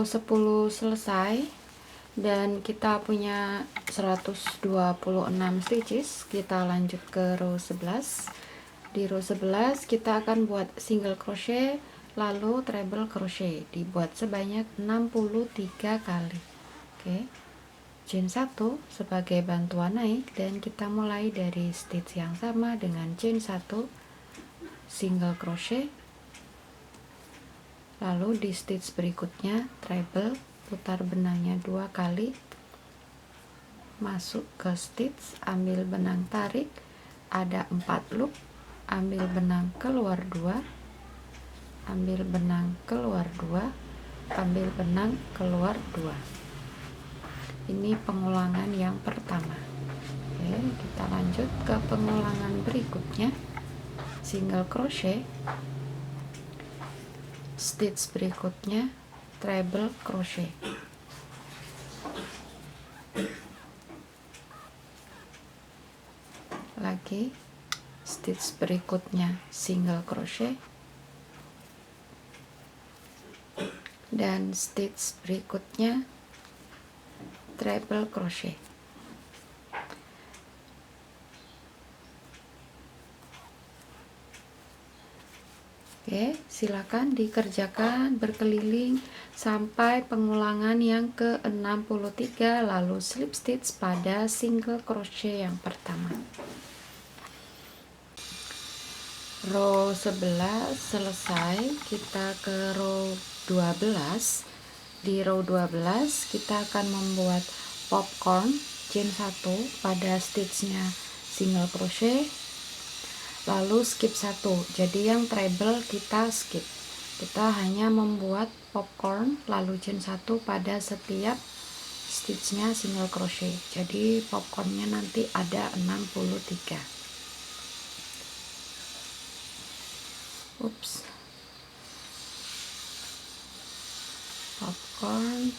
row 10 selesai dan kita punya 126 stitches. Kita lanjut ke row 11. Di row 11 kita akan buat single crochet lalu treble crochet, dibuat sebanyak 63 kali. Oke, chain 1 sebagai bantuan naik, dan kita mulai dari stitch yang sama dengan chain 1, single crochet, lalu di stitch berikutnya treble, putar benangnya 2 kali, masuk ke stitch, ambil benang tarik, ada 4 loop, ambil benang keluar 2, ambil benang keluar 2, ambil benang keluar 2. Ini pengulangan yang pertama. Oke, kita lanjut ke pengulangan berikutnya. Single crochet, stitch berikutnya treble crochet, lagi stitch berikutnya single crochet, dan stitch berikutnya treble crochet. Oke, silakan dikerjakan berkeliling sampai pengulangan yang ke-63, lalu slip stitch pada single crochet yang pertama. Row 11 selesai, kita ke row 12. Di row 12 kita akan membuat popcorn chain 1 pada stitchnya single crochet, lalu skip 1. Jadi yang treble kita skip, kita hanya membuat popcorn lalu chain 1 pada setiap stitchnya single crochet. Jadi popcornnya nanti ada 63. Popcorn,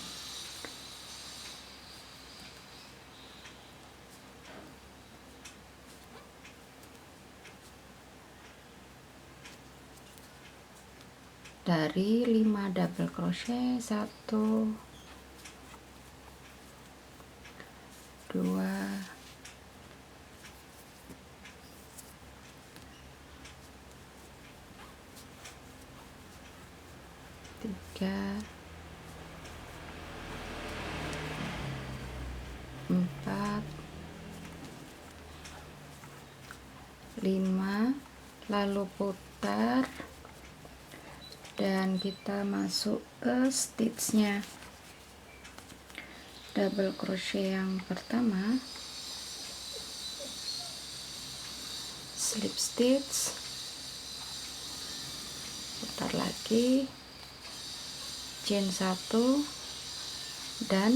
dari 5 double crochet, 1 2 3 4 5, lalu putar dan kita masuk ke stitchnya double crochet yang pertama, slip stitch, putar lagi, chain 1 dan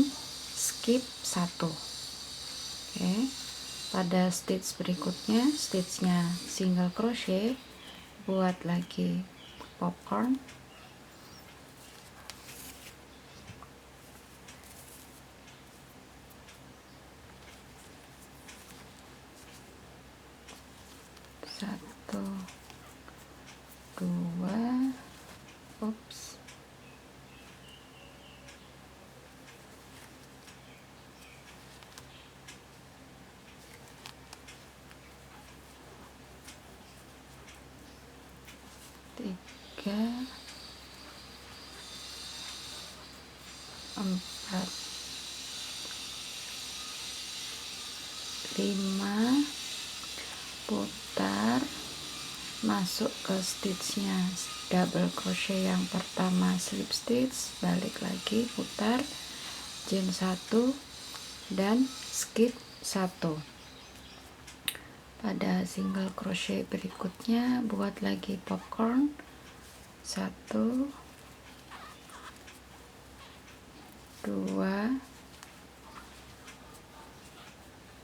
skip 1. Oke, pada stitch berikutnya stitchnya single crochet, buat lagi popcorn, satu, dua, tiga, 4, 5, putar, masuk ke stitchnya double crochet yang pertama, slip stitch, balik lagi, putar, chain 1 dan skip 1. Pada single crochet berikutnya buat lagi popcorn, 1 2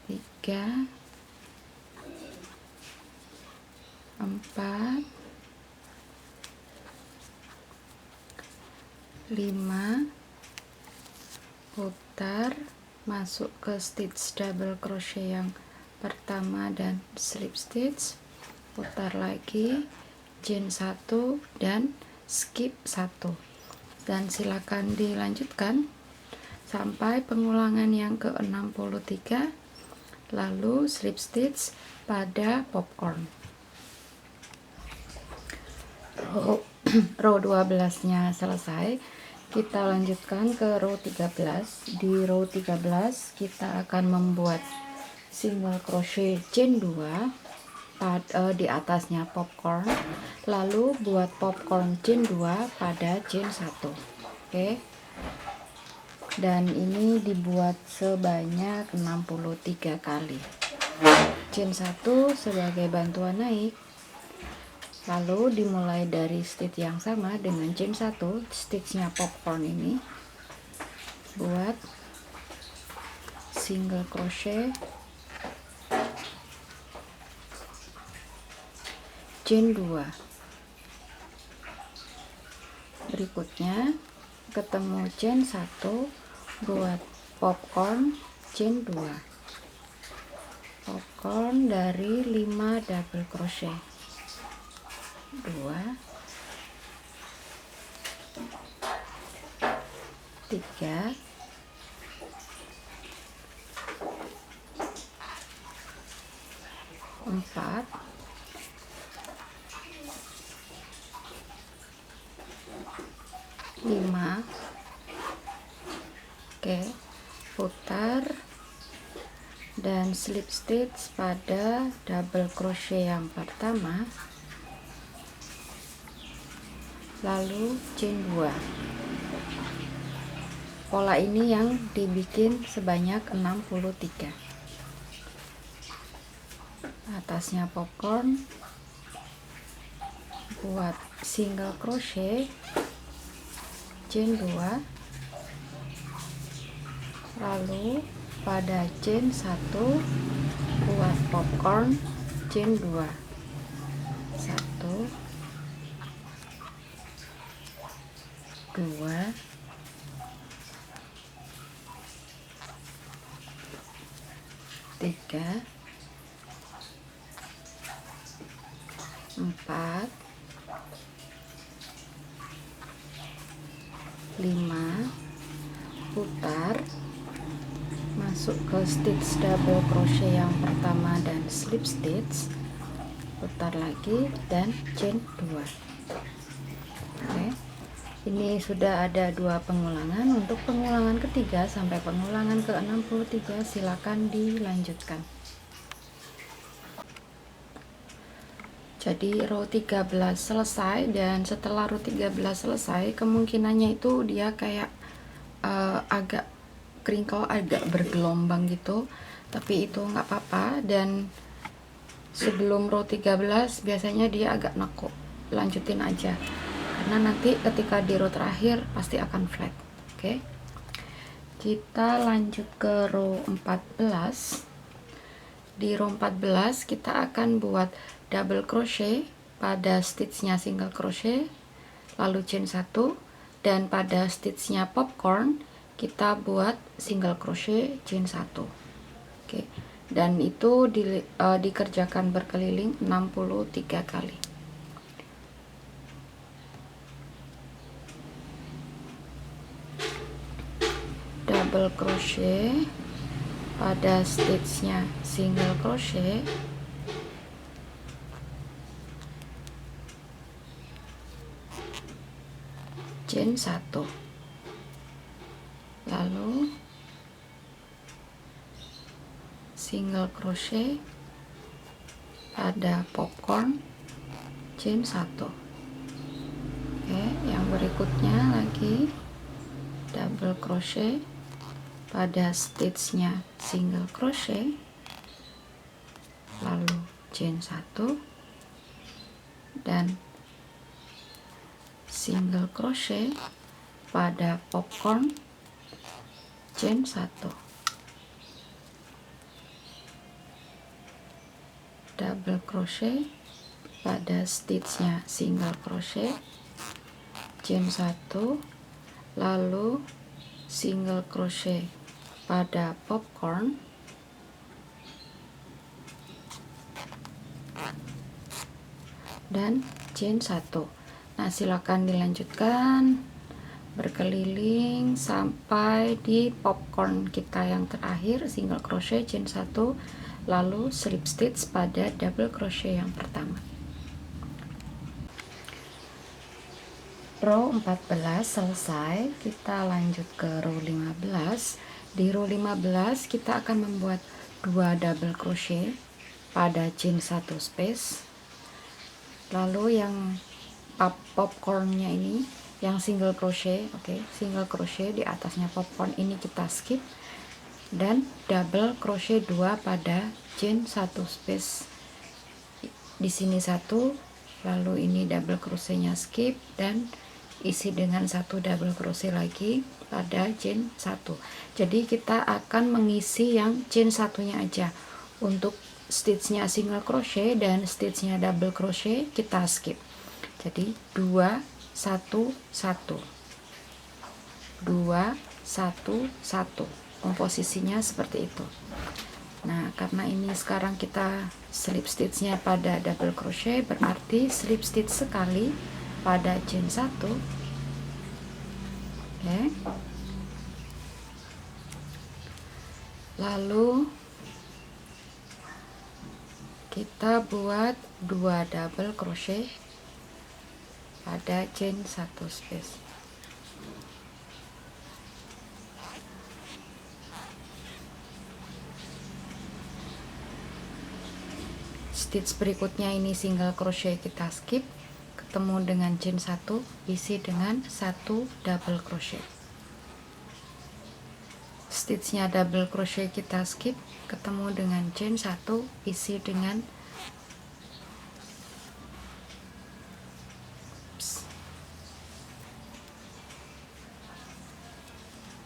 3 4 5, putar, masuk ke stitch double crochet yang pertama dan slip stitch, putar lagi, chain 1 dan skip 1. dan silakan dilanjutkan sampai pengulangan yang ke-63, lalu slip stitch pada popcorn. Row 12 nya selesai, kita lanjutkan ke row 13. Di row 13 kita akan membuat single crochet chain 2 di atasnya popcorn, lalu buat popcorn chain 2 pada chain 1. Oke. Dan ini dibuat sebanyak 63 kali. Chain 1 sebagai bantuan naik. Lalu dimulai dari stitch yang sama dengan chain 1, stitchnya popcorn ini. Buat single crochet chain 2. Berikutnya ketemu chain 1, buat popcorn chain 2. Popcorn dari 5 double crochet. 2, 3, 4, 5. Oke, putar dan slip stitch pada double crochet yang pertama, lalu chain 2. Pola ini yang dibikin sebanyak 63. Atasnya popcorn, buat single crochet chain 2, lalu pada chain 1 buat popcorn chain 2. 1, 2, 3, 4, 5, putar, masuk ke stitch double crochet yang pertama dan slip stitch, putar lagi dan chain 2. Oke, ini sudah ada 2 pengulangan. Untuk pengulangan ketiga sampai pengulangan ke-63 silakan dilanjutkan. Jadi row 13 selesai, dan setelah row 13 selesai kemungkinannya itu dia kayak agak crinkle, agak bergelombang gitu, tapi itu nggak apa-apa. Dan sebelum row 13 biasanya dia agak nekuk, lanjutin aja karena nanti ketika di row terakhir pasti akan flat. Oke, kita lanjut ke row 14. Di row 14 kita akan buat double crochet pada stitchnya single crochet, lalu chain 1, dan pada stitchnya popcorn kita buat single crochet chain 1. Oke, dan itu dikerjakan berkeliling 63 kali. Double crochet pada stitchnya single crochet, chain 1, lalu single crochet pada popcorn chain 1. Oke, yang berikutnya lagi double crochet pada stitchnya single crochet, lalu chain 1 dan single crochet pada popcorn chain 1, double crochet pada stitchnya single crochet chain 1, lalu single crochet pada popcorn dan chain 1. Nah, silakan dilanjutkan berkeliling sampai di popcorn kita yang terakhir, single crochet chain 1, lalu slip stitch pada double crochet yang pertama. Row 14 selesai, kita lanjut ke row 15. Di row 15 kita akan membuat 2 double crochet pada chain 1 space. Lalu yang popcornnya ini yang single crochet, single crochet di atasnya popcorn ini kita skip, dan double crochet 2 pada chain 1 space. Di sini 1, lalu ini double crochetnya skip dan isi dengan 1 double crochet lagi pada chain 1. Jadi kita akan mengisi yang chain satunya aja. Untuk stitchnya single crochet dan stitchnya double crochet kita skip. Jadi 2 1 1 2 1 1, komposisinya seperti itu. Nah, karena ini sekarang kita slip stitchnya pada double crochet, berarti slip stitch sekali pada chain 1. Lalu kita buat 2 double crochet pada chain 1 space. Stitch berikutnya ini single crochet kita skip, ketemu dengan chain 1, isi dengan 1 double crochet. Stitchnya double crochet kita skip, ketemu dengan chain 1, isi dengan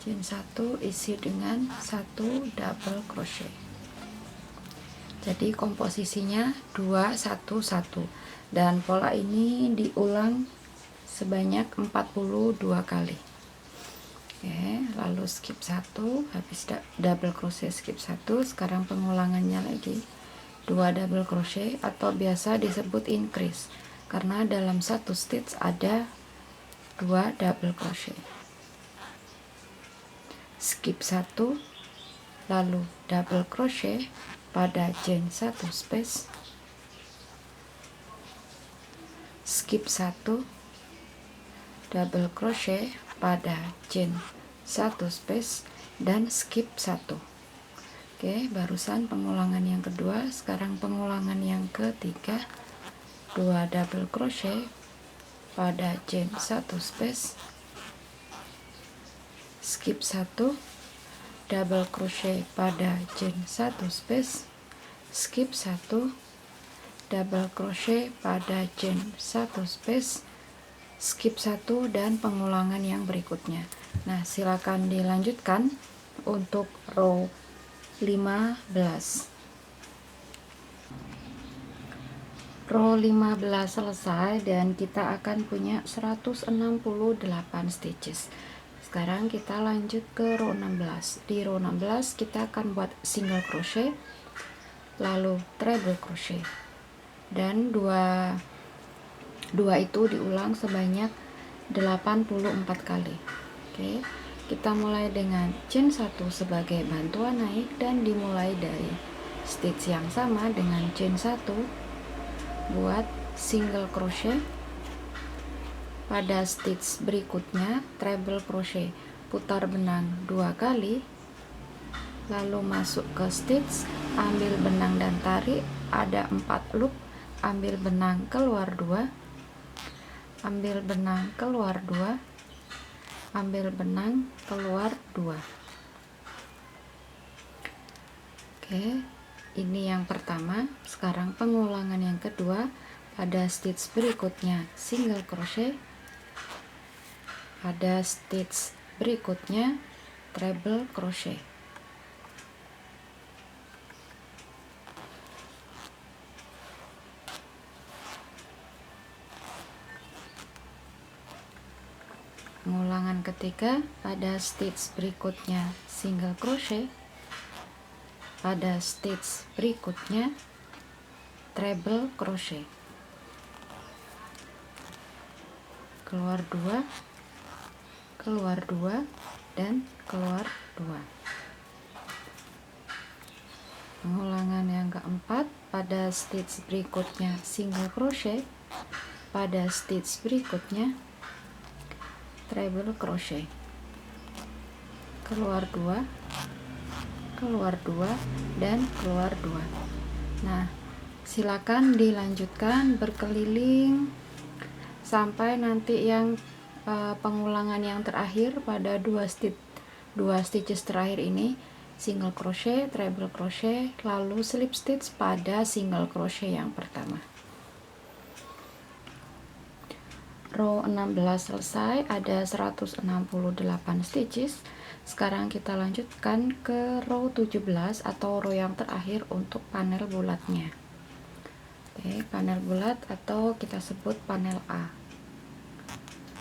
chain 1, isi dengan 1 double crochet. Jadi komposisinya 2 1 1, dan pola ini diulang sebanyak 42 kali. Lalu skip 1, habis double crochet skip 1. Sekarang pengulangannya lagi 2 double crochet atau biasa disebut increase, karena dalam satu stitch ada 2 double crochet. Skip 1, lalu double crochet pada chain 1 space, skip 1, double crochet pada chain 1 space, dan skip 1. Barusan pengulangan yang kedua, sekarang pengulangan yang ketiga. 2 double crochet pada chain 1 space, skip 1, double crochet pada chain 1 space, skip 1, double crochet pada chain 1 space, skip 1, dan pengulangan yang berikutnya. Nah, silakan dilanjutkan untuk row 15. Row 15 selesai dan kita akan punya 168 stitches. Sekarang kita lanjut ke row 16. Di row 16 kita akan buat single crochet, lalu treble crochet, dan dua itu diulang sebanyak 84 kali. Kita mulai dengan chain 1 sebagai bantuan naik dan dimulai dari stitch yang sama dengan chain 1. Buat single crochet pada stitch berikutnya, treble crochet, putar benang 2 kali, lalu masuk ke stitch, ambil benang dan tarik, ada 4 loop, ambil benang keluar 2, ambil benang keluar 2, ambil benang keluar 2. Ini yang pertama. Sekarang pengulangan yang kedua, pada stitch berikutnya single crochet, pada stitch berikutnya treble crochet. Pengulangan ketiga, pada stitch berikutnya single crochet, pada stitch berikutnya treble crochet, keluar 2, keluar 2 dan keluar 2. Pengulangan yang keempat, pada stitch berikutnya single crochet, pada stitch berikutnya treble crochet, keluar 2, keluar 2 dan keluar 2. Nah, silakan dilanjutkan berkeliling sampai nanti yang pengulangan yang terakhir pada dua stitches terakhir ini single crochet, treble crochet, lalu slip stitch pada single crochet yang pertama. Row 16 selesai, ada 168 stitches. Sekarang kita lanjutkan ke row 17 atau row yang terakhir untuk panel bulatnya. Oke, panel bulat atau kita sebut panel A.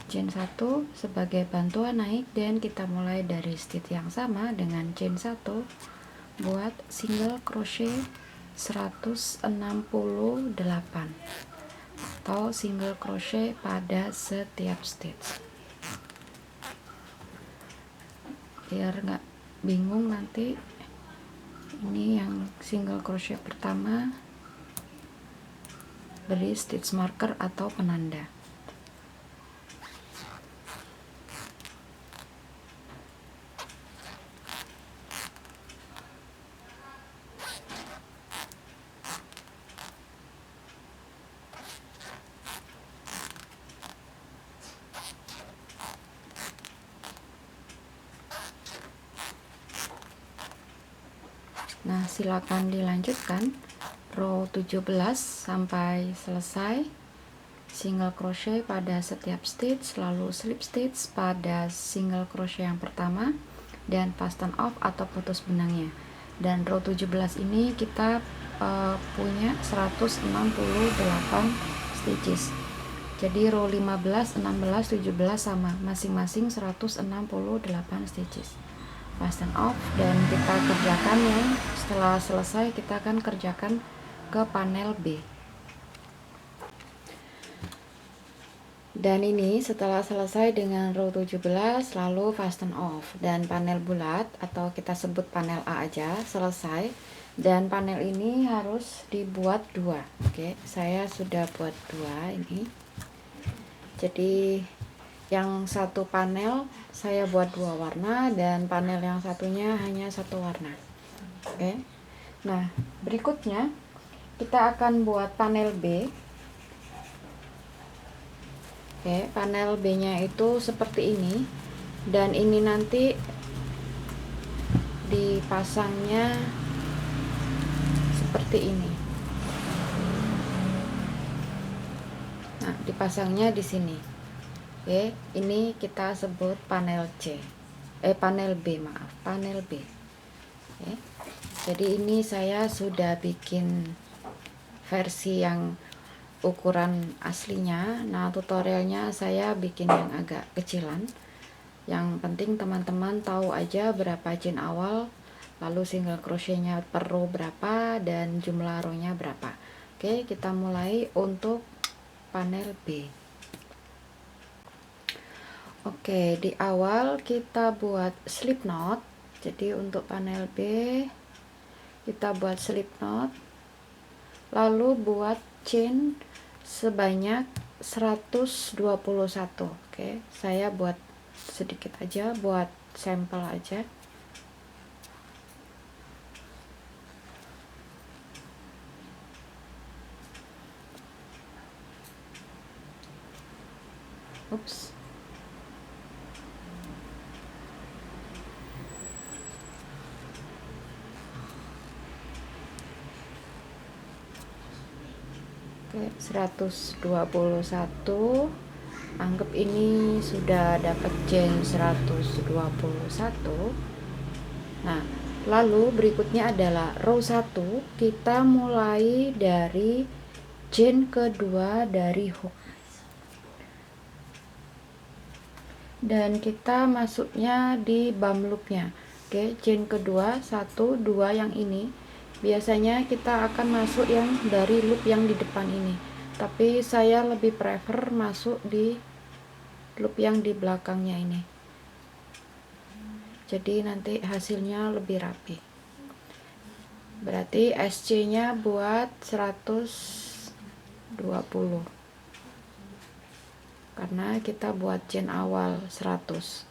Chain 1 sebagai bantuan naik, dan kita mulai dari stitch yang sama dengan chain 1 buat single crochet 168 atau single crochet pada setiap stitch, biar nggak bingung nanti. Ini yang single crochet pertama, beri stitch marker atau penanda. Nah, silakan dilanjutkan row 17 sampai selesai, single crochet pada setiap stitch, lalu slip stitch pada single crochet yang pertama dan fasten off atau putus benangnya. Dan row 17 ini kita punya 168 stitches. Jadi row 15, 16, 17 sama, masing-masing 168 stitches. Fasten off, dan kita kerjakan ya. Setelah selesai kita akan kerjakan ke panel B. Dan ini setelah selesai dengan row 17 lalu fasten off, dan panel bulat atau kita sebut panel A aja selesai. Dan panel ini harus dibuat 2. Oke, saya sudah buat 2 ini. Jadi yang satu panel saya buat 2 warna, dan panel yang satunya hanya 1 warna. Oke. Nah, berikutnya kita akan buat panel B. Oke, panel B nya itu seperti ini, dan ini nanti dipasangnya seperti ini. Nah, dipasangnya di sini. Oke, ini kita sebut panel C. Panel B, maaf, panel B. Oke. Jadi ini saya sudah bikin versi yang ukuran aslinya. Nah, tutorialnya saya bikin yang agak kecilan. Yang penting teman-teman tahu aja berapa chain awal, lalu single crochetnya per row berapa, dan jumlah row-nya berapa. Oke, kita mulai untuk panel B. Oke, di awal kita buat slip knot. Jadi untuk panel B kita buat slip knot, lalu buat chain sebanyak 121. Oke, saya buat sedikit aja buat sampel aja. Ups. Oke, 121. Anggap ini sudah dapat chain 121. Nah, lalu berikutnya adalah row 1. Kita mulai dari chain kedua dari hook, dan kita masuknya di bum loopnya. Oke, chain kedua 1, 2 yang ini. Biasanya kita akan masuk yang dari loop yang di depan ini, tapi saya lebih prefer masuk di loop yang di belakangnya ini. jadi nanti hasilnya lebih rapi. Berarti SC nya buat 120 karena kita buat chain awal 121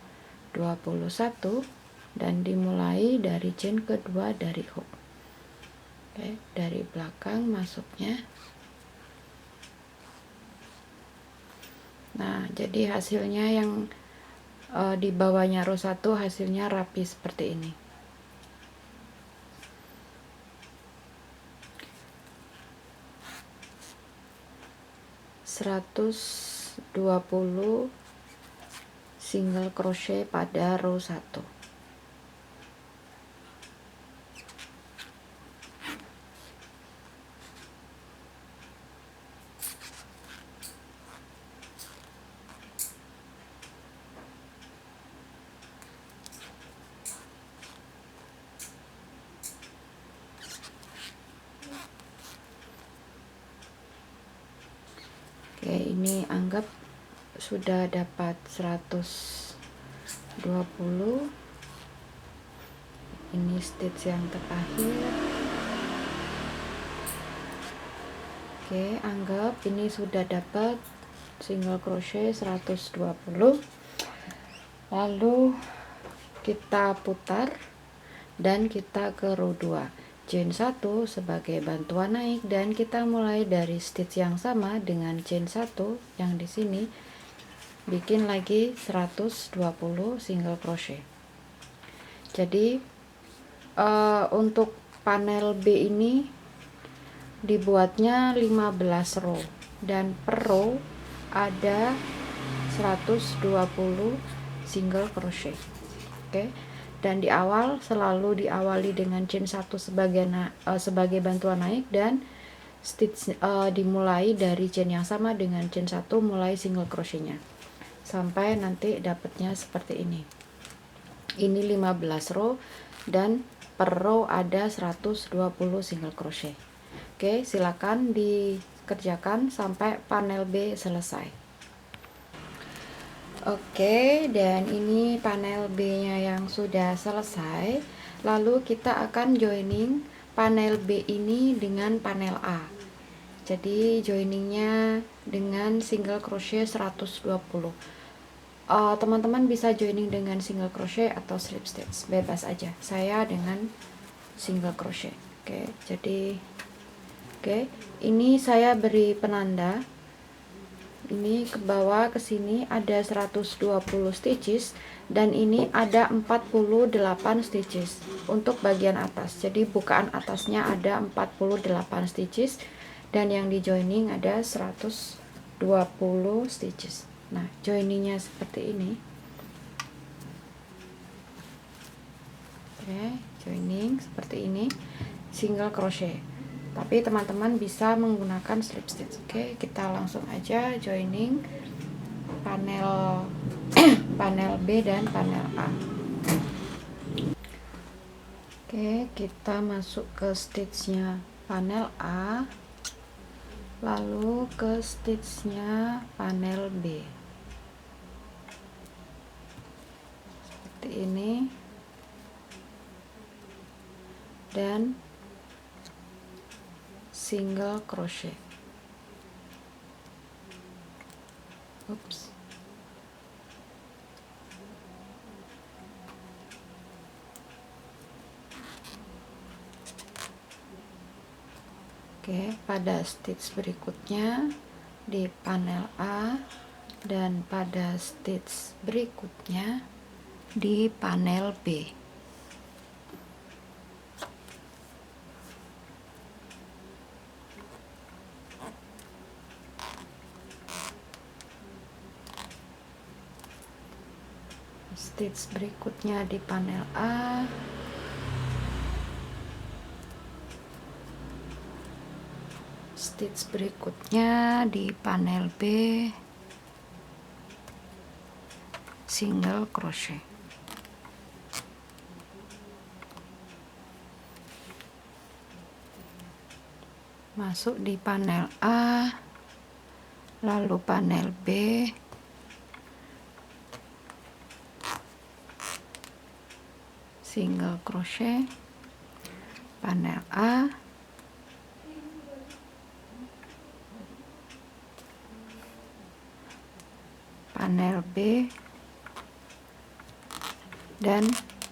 dan dimulai dari chain kedua dari hook. Oke, dari belakang masuknya. Nah, jadi hasilnya yang di bawahnya row 1 hasilnya rapi seperti ini. (120) single crochet pada row 1. Oke, ini anggap sudah dapat 120. Ini stitch yang terakhir. Oke, anggap ini sudah dapat single crochet 120. Lalu kita putar dan kita ke row 2. Chain 1 sebagai bantuan naik dan kita mulai dari stitch yang sama dengan chain 1 yang di sini, bikin lagi 120 single crochet. Jadi untuk panel B ini dibuatnya 15 row dan per row ada 120 single crochet. Oke. Dan di awal selalu diawali dengan chain 1 sebagai bantuan naik dan stitch dimulai dari chain yang sama dengan chain 1 mulai single crochetnya sampai nanti dapatnya seperti ini. Ini 15 row dan per row ada 120 single crochet. Oke, silakan dikerjakan sampai panel B selesai. Oke, dan ini panel B-nya yang sudah selesai. Lalu kita akan joining panel B ini dengan panel A. Jadi joiningnya dengan single crochet 120. Teman-teman bisa joining dengan single crochet atau slip stitch, bebas aja. Saya dengan single crochet. Oke, jadi ini saya beri penanda. Ini ke bawah ke sini ada 120 stitches dan ini ada 48 stitches untuk bagian atas. Jadi bukaan atasnya ada 48 stitches dan yang di joining ada 120 stitches. Nah, joiningnya seperti ini. Oke, joining seperti ini, single crochet. Tapi teman-teman bisa menggunakan slip stitch. Oke, kita langsung aja joining panel panel B dan panel A. Oke, kita masuk ke stitchnya panel A, lalu ke stitchnya panel B seperti ini, dan single crochet. Oops. Oke, pada stitch berikutnya di panel A dan pada stitch berikutnya di panel B. Stitch berikutnya di panel A, stitch berikutnya di panel B, single crochet. Masuk di panel A, lalu panel B, single crochet, panel A, panel B, dan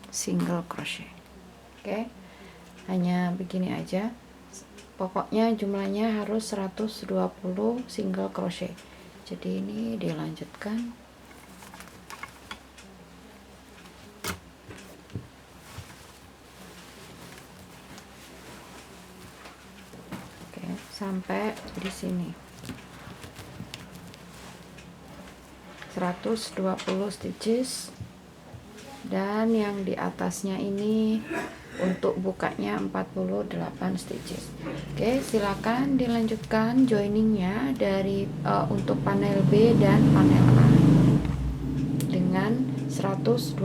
single crochet. Oke, hanya begini aja. Pokoknya jumlahnya harus 120 single crochet. Jadi ini dilanjutkan. Oke, sampai di sini 120 stitches, dan yang di atasnya ini untuk bukanya 48 stitches. Oke, silakan dilanjutkan joiningnya dari untuk panel B dan panel A dengan 120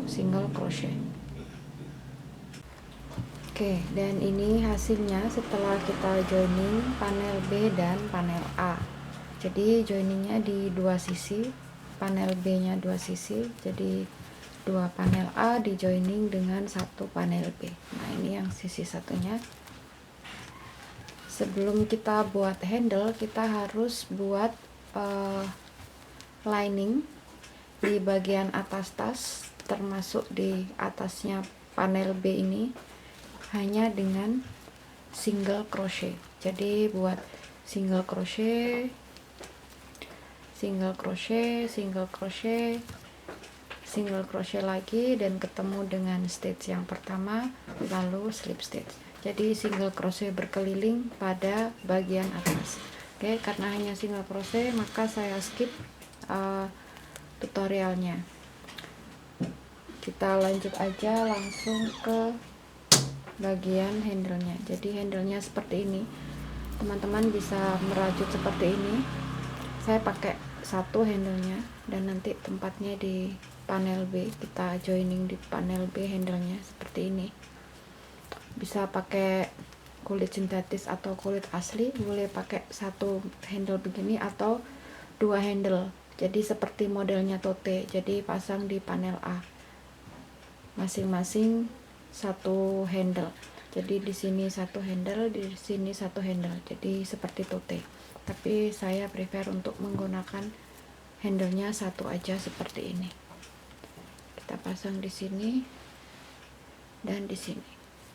single crochet. Oke, dan ini hasilnya setelah kita joining panel B dan panel A. Jadi joiningnya di dua sisi, panel B nya dua sisi, jadi dua panel A di joining dengan satu panel B. Nah, ini yang sisi satunya. Sebelum kita buat handle, kita harus buat lining di bagian atas tas, termasuk di atasnya panel B ini, hanya dengan single crochet. Jadi buat single crochet, single crochet, single crochet, single crochet lagi, dan ketemu dengan stitch yang pertama, lalu slip stitch. Jadi single crochet berkeliling pada bagian atas. Oke, karena hanya single crochet maka saya skip tutorialnya. Kita lanjut aja langsung ke bagian handle-nya. Jadi handle-nya seperti ini. Teman-teman bisa merajut seperti ini. Saya pakai satu handle-nya, dan nanti tempatnya di panel B, kita joining di panel B handle-nya seperti ini. Bisa pakai kulit sintetis atau kulit asli, boleh pakai satu handle begini atau dua handle. Jadi seperti modelnya tote, jadi pasang di panel A masing-masing satu handle. Jadi di sini satu handle, di sini satu handle, jadi seperti tote. Tapi saya prefer untuk menggunakan handle-nya satu aja seperti ini. Kita pasang di sini dan di sini.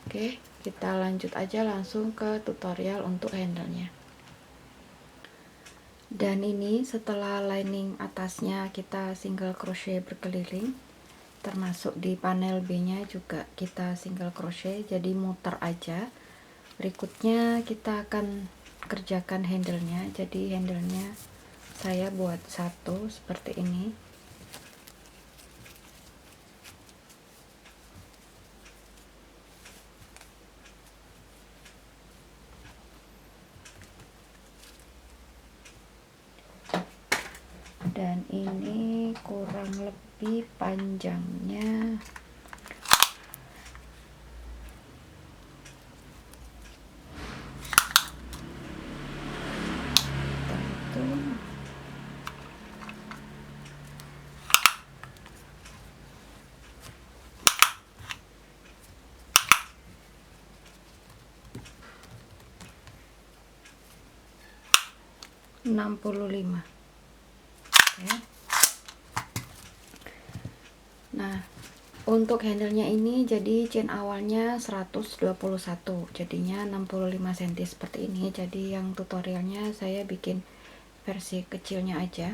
Oke, kita lanjut aja langsung ke tutorial untuk handle-nya. Dan ini setelah lining atasnya kita single crochet berkeliling, termasuk di panel B-nya juga kita single crochet, jadi muter aja. Berikutnya kita akan kerjakan handle-nya. Jadi handle-nya saya buat satu seperti ini. Dan ini kurang lebih panjangnya itu 65. Oke. Nah, untuk handle-nya ini jadi chain awalnya 121, jadinya 65 cm seperti ini. Jadi yang tutorialnya saya bikin versi kecilnya aja,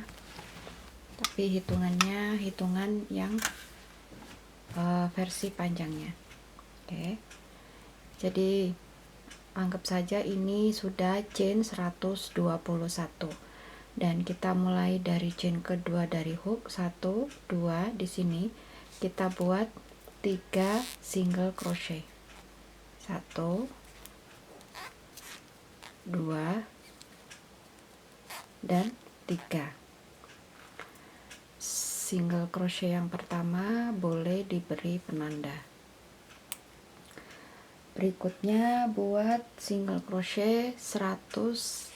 tapi hitungannya hitungan yang versi panjangnya. Oke, jadi anggap saja ini sudah chain 121, dan kita mulai dari chain kedua dari hook 1 2. Di sini kita buat 3 single crochet, 1 2 dan 3. Single crochet yang pertama boleh diberi penanda. Berikutnya buat single crochet 118.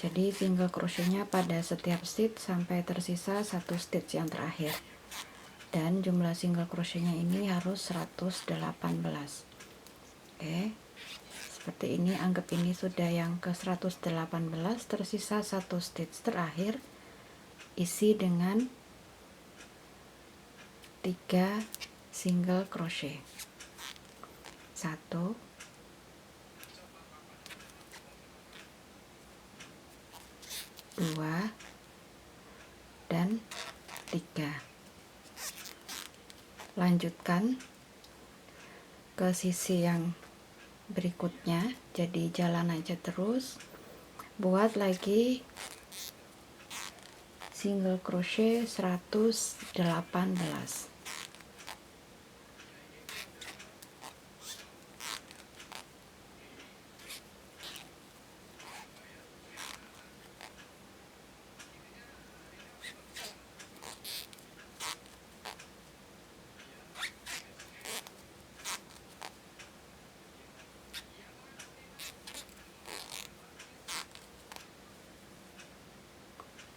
Jadi single crochetnya pada setiap stitch sampai tersisa satu stitch yang terakhir. Dan jumlah single crochetnya ini harus 118. Oke. Seperti ini, anggap ini sudah yang ke 118, tersisa satu stitch terakhir, isi dengan 3 single crochet. 1, 2, dan 3. Lanjutkan ke sisi yang berikutnya, jadi jalan aja terus, buat lagi single crochet 118.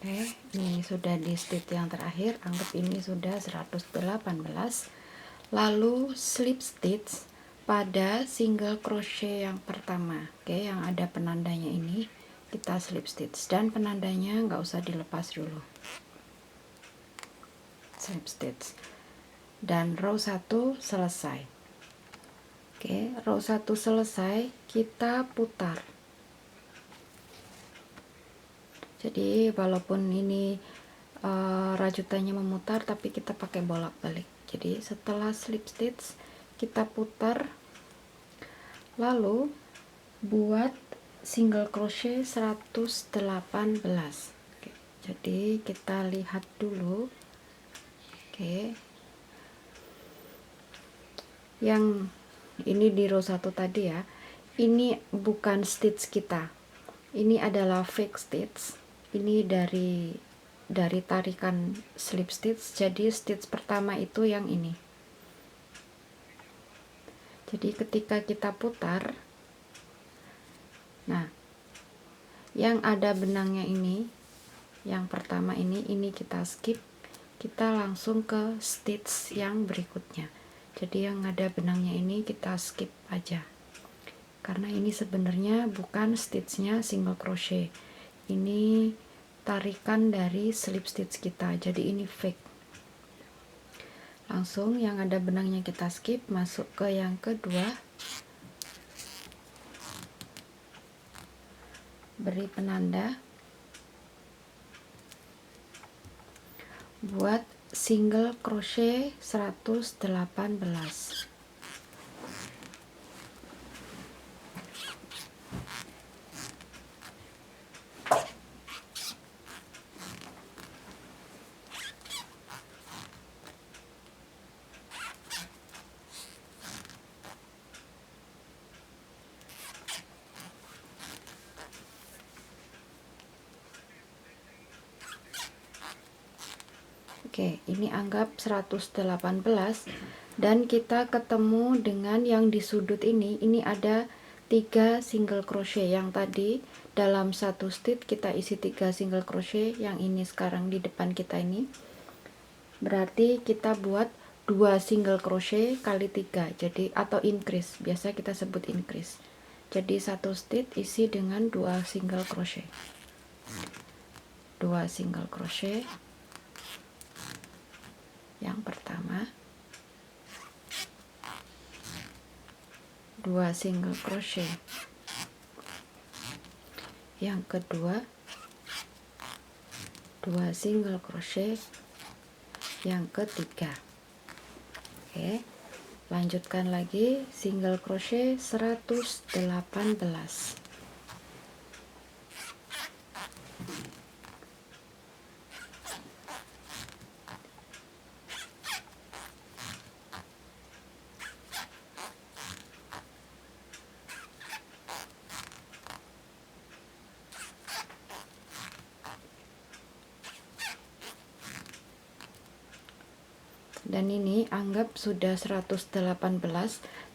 Oke, ini sudah di stitch yang terakhir, anggap ini sudah 118. Lalu slip stitch pada single crochet yang pertama. Oke, yang ada penandanya ini kita slip stitch, dan penandanya nggak usah dilepas dulu. Slip stitch. Dan row 1 selesai. Oke, row 1 selesai, kita putar. Jadi walaupun ini rajutannya memutar, tapi kita pakai bolak-balik. Jadi setelah slip stitch kita putar, lalu buat single crochet 118. Oke, jadi kita lihat dulu. Oke, yang ini di row 1 tadi ya, ini bukan stitch kita, ini adalah fake stitch. Ini dari tarikan slip stitch, jadi stitch pertama itu yang ini. Jadi ketika kita putar, nah yang ada benangnya ini, yang pertama ini kita skip, kita langsung ke stitch yang berikutnya. Jadi yang ada benangnya ini kita skip aja, karena ini sebenarnya bukan stitchnya single crochet, ini tarikan dari slip stitch kita, jadi ini fake. Langsung yang ada benangnya kita skip, masuk ke yang kedua, beri penanda, buat single crochet 118. Oke, ini anggap 118, dan kita ketemu dengan yang di sudut ini ada 3 single crochet. Yang tadi dalam satu stitch kita isi 3 single crochet, yang ini sekarang di depan kita ini berarti kita buat 2 single crochet kali 3, jadi atau increase, biasa kita sebut increase. Jadi satu stitch isi dengan 2 single crochet, 2 single crochet yang pertama, 2 single crochet yang kedua, 2 single crochet yang ketiga. Oke, lanjutkan lagi single crochet 118. Dan ini anggap sudah 118,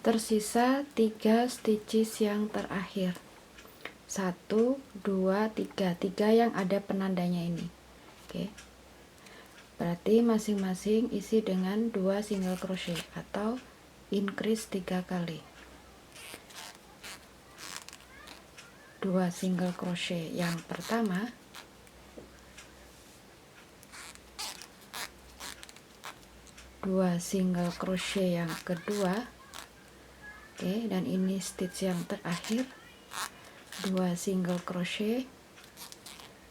tersisa 3 stitches yang terakhir. 1 2 3 yang ada penandanya ini. Oke, berarti masing-masing isi dengan 2 single crochet atau increase 3 kali. 2 single crochet yang pertama, 2 single crochet yang kedua. Oke, dan ini stitch yang terakhir, 2 single crochet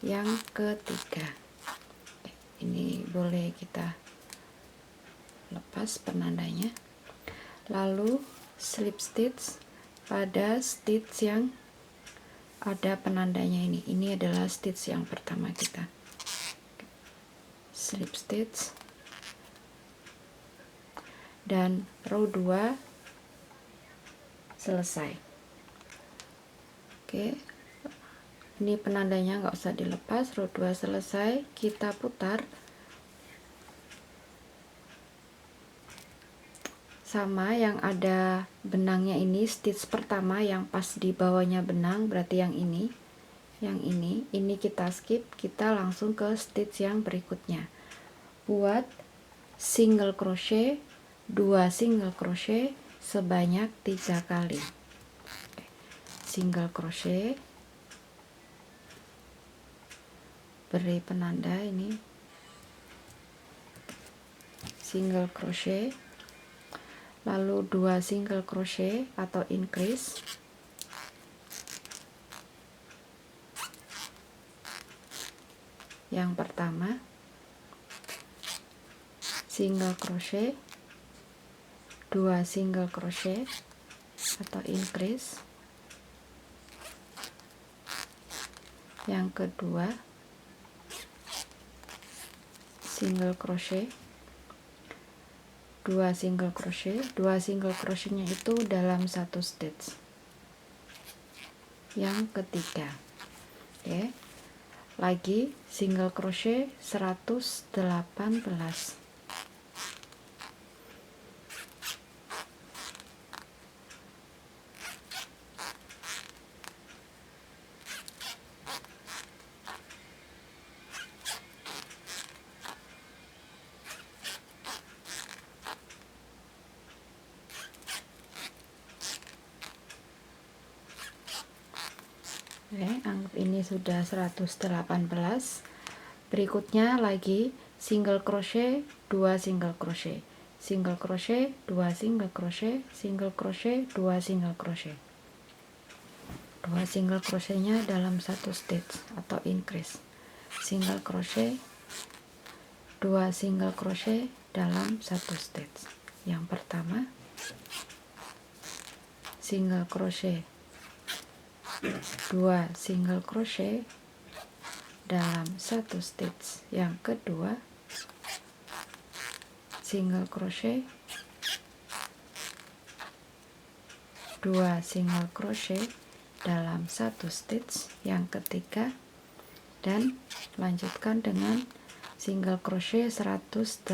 yang ketiga. Oke, ini boleh kita lepas penandanya, lalu slip stitch pada stitch yang ada penandanya ini. Ini adalah stitch yang pertama kita. Slip stitch dan row 2 selesai. Oke, ini penandanya nggak usah dilepas. Row 2 selesai, kita putar sama yang ada benangnya ini. Stitch pertama yang pas di bawahnya benang, berarti yang ini kita skip, kita langsung ke stitch yang berikutnya. Buat single crochet, 2 single crochet sebanyak 3 kali. Single crochet, beri penanda ini, single crochet, lalu 2 single crochet atau increase, yang pertama, single crochet, 2 single crochet atau increase, yang kedua, single crochet, 2 single crochet. 2 single crochetnya itu dalam satu stitch. Yang ketiga, oke, lagi single crochet 118. Oke, anggap ini sudah 118. Berikutnya lagi single crochet, 2 single crochet, single crochet, 2 single crochet, single crochet, 2 single crochet. 2 single crochetnya dalam satu stitch atau increase. Single crochet, 2 single crochet dalam satu stitch. Yang pertama, single crochet, 2 single crochet dalam satu stitch. Yang kedua, single crochet, 2 single crochet dalam satu stitch. Yang ketiga, dan lanjutkan dengan single crochet 118.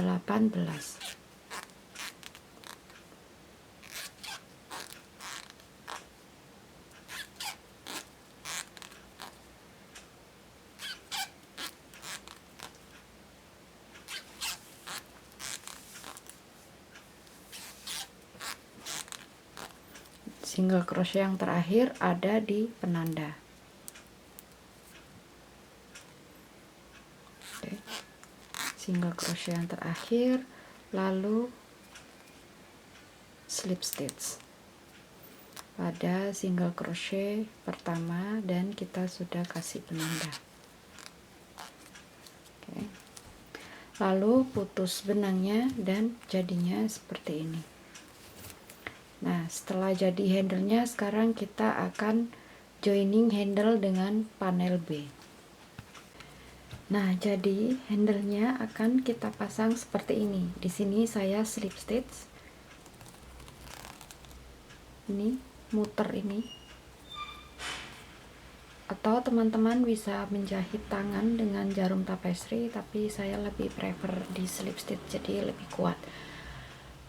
Single crochet yang terakhir ada di penanda. Oke. Single crochet yang terakhir, lalu slip stitch pada single crochet pertama dan kita sudah kasih penanda. Oke. Lalu putus benangnya dan jadinya seperti ini. Nah, setelah jadi handle-nya, sekarang kita akan joining handle dengan panel B. Nah, jadi handle-nya akan kita pasang seperti ini. Di sini saya slip stitch. Ini muter ini. Atau teman-teman bisa menjahit tangan dengan jarum tapestry, tapi saya lebih prefer di slip stitch, jadi lebih kuat.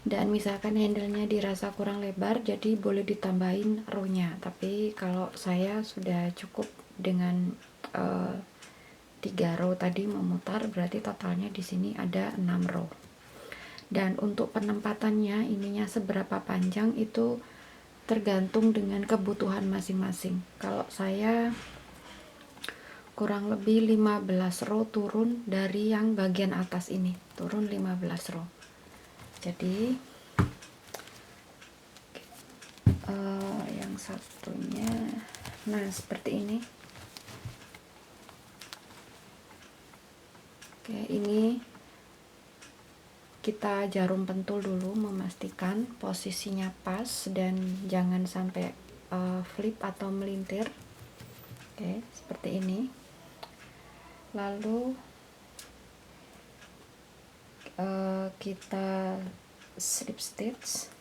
Dan misalkan handle-nya dirasa kurang lebar, jadi boleh ditambahin row-nya, tapi kalau saya sudah cukup dengan 3 row tadi memutar, berarti totalnya di sini ada 6 row. Dan untuk penempatannya ininya seberapa panjang itu tergantung dengan kebutuhan masing-masing. Kalau saya kurang lebih 15 row turun dari yang bagian atas ini, turun 15 row. Jadi yang satunya, nah seperti ini. Oke, ini kita jarum pentul dulu memastikan posisinya pas dan jangan sampai flip atau melintir. Oke, seperti ini. Lalu kita slip stitch.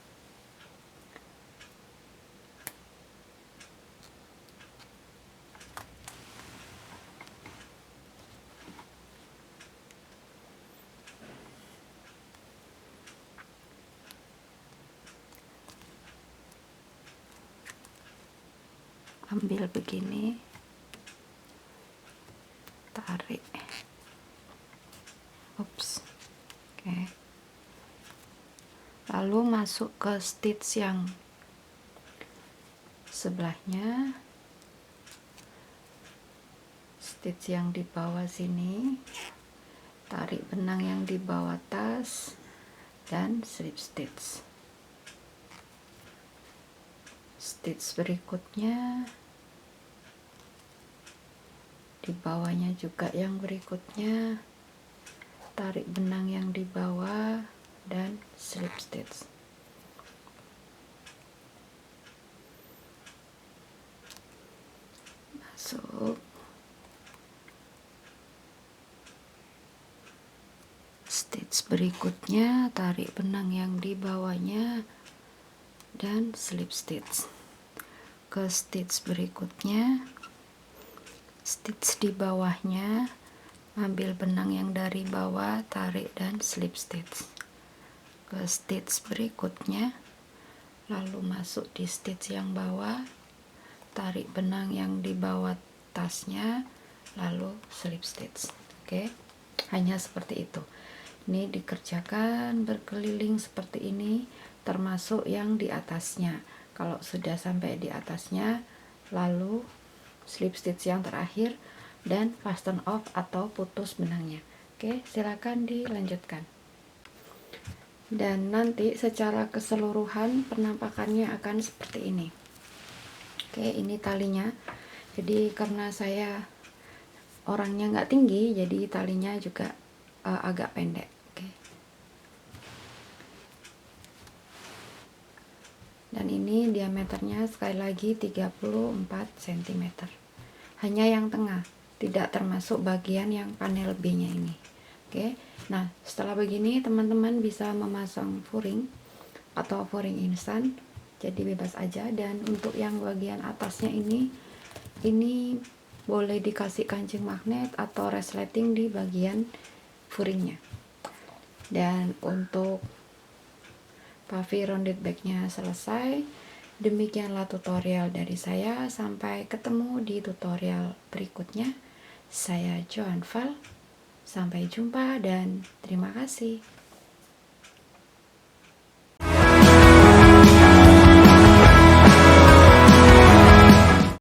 Ambil begini, tarik, ups, oke. Lalu masuk ke stitch yang sebelahnya, stitch yang di bawah sini, tarik benang yang di bawah tas, dan slip stitch. Stitch berikutnya di bawahnya juga yang berikutnya, tarik benang yang di bawah dan slip stitch. Masuk, stitch berikutnya, tarik benang yang di bawahnya dan slip stitch. Ke stitch berikutnya, stitch di bawahnya, ambil benang yang dari bawah, tarik dan slip stitch. Ke stitch berikutnya, lalu masuk di stitch yang bawah, tarik benang yang di bawah tasnya, lalu slip stitch. Oke, hanya seperti itu. Ini dikerjakan berkeliling seperti ini, termasuk yang di atasnya. Kalau sudah sampai di atasnya, lalu slip stitch yang terakhir dan fasten off atau putus benangnya. Oke, silakan dilanjutkan. Dan nanti secara keseluruhan penampakannya akan seperti ini. Oke, ini talinya. Jadi karena saya orangnya nggak tinggi, jadi talinya juga agak pendek. Oke. Dan ini diameternya sekali lagi 34 cm. Hanya yang tengah, tidak termasuk bagian yang panel B-nya ini. Oke. Nah, setelah begini teman-teman bisa memasang furing atau furing instan. Jadi bebas aja. Dan untuk yang bagian atasnya ini boleh dikasih kancing magnet atau resleting di bagian furingnya. Dan untuk puffy rounded backnya selesai. Demikianlah tutorial dari saya. Sampai ketemu di tutorial berikutnya. Saya Joan Val. Sampai jumpa dan terima kasih.